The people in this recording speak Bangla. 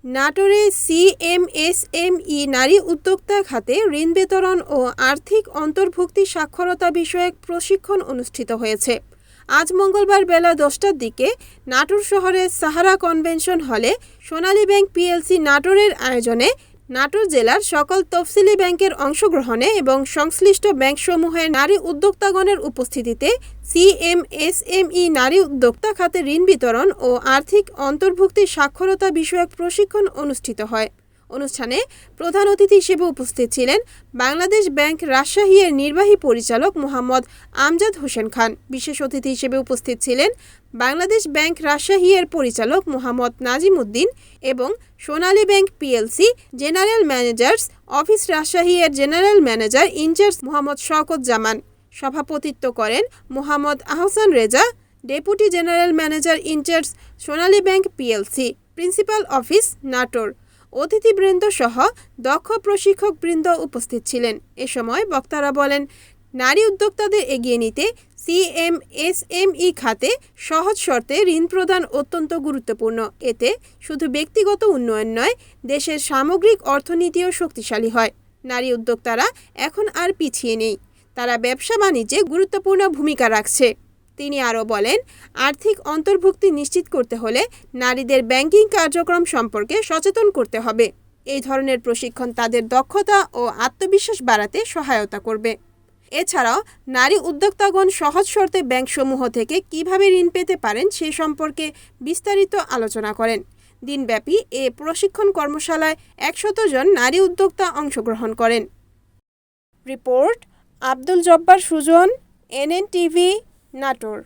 নাটোরে সিএমএসএমই নারী উদ্যোক্তা খাতে ঋণ বিতরণ ও আর্থিক অন্তর্ভুক্তি সাক্ষরতা বিষয়ক প্রশিক্ষণ অনুষ্ঠিত হয়েছে। আজ মঙ্গলবার বেলা 10টার দিকে নাটোর শহরের সাহারা কনভেনশন হলে সোনালী ব্যাংক পিএলসি নাটোরের আয়োজনে নাটোর জেলার সকল তফসিলি ব্যাংকের অংশগ্রহণে এবং সংশ্লিষ্ট ব্যাংকসমূহের নারী উদ্যোক্তাগণের উপস্থিতিতে সিএমএসএমই নারী উদ্যোক্তা খাতে ঋণ বিতরণ ও আর্থিক অন্তর্ভুক্তি সাক্ষরতা বিষয়ক প্রশিক্ষণ অনুষ্ঠিত হয়। অনুষ্ঠানে প্রধান অতিথি হিসেবে উপস্থিত ছিলেন বাংলাদেশ ব্যাংক রাজশাহী এর নির্বাহী পরিচালক মোহাম্মদ আমজাদ হোসেন খান। বিশেষ অতিথি হিসেবে উপস্থিত ছিলেন বাংলাদেশ ব্যাংক রাজশাহী এর পরিচালক মোহাম্মদ নাজিম উদ্দিন এবং Sonali bank PLC general managers office Rajshahi এর general manager in charge Mohammad Shawkat Zaman. সভাপতিত্ব করেন Mohammad Ahsan Reza, deputy general manager in charge Sonali bank PLC, principal office Natore. অতিথিবৃন্দ সহ দক্ষ প্রশিক্ষকবৃন্দ উপস্থিত ছিলেন। এ সময় বক্তারা বলেন, নারী উদ্যোক্তাদের এগিয়ে নিতে সিএমএসএমই খাতে সহজ শর্তে ঋণ প্রদান অত্যন্ত গুরুত্বপূর্ণ। এতে শুধু ব্যক্তিগত উন্নয়ন নয়, দেশের সামগ্রিক অর্থনীতিও শক্তিশালী হয়। নারী উদ্যোক্তারা এখন আর পিছিয়ে নেই, তারা ব্যবসা বাণিজ্যে গুরুত্বপূর্ণ ভূমিকা রাখছে। তিনি আরও বলেন, আর্থিক অন্তর্ভুক্তি নিশ্চিত করতে হলে নারীদের ব্যাংকিং কার্যক্রম সম্পর্কে সচেতন করতে হবে। এই ধরনের প্রশিক্ষণ তাদের দক্ষতা ও আত্মবিশ্বাস বাড়াতে সহায়তা করবে। এছাড়াও নারী উদ্যোক্তাগণ সহজ শর্তে ব্যাংকসমূহ থেকে কিভাবে ঋণ পেতে পারেন সে সম্পর্কে বিস্তারিত আলোচনা করেন। দিনব্যাপী এ প্রশিক্ষণ কর্মশালায় 100 জন নারী উদ্যোক্তা অংশগ্রহণ করেন। Report Abdul Jabbar Sujan, NN TV, Natore.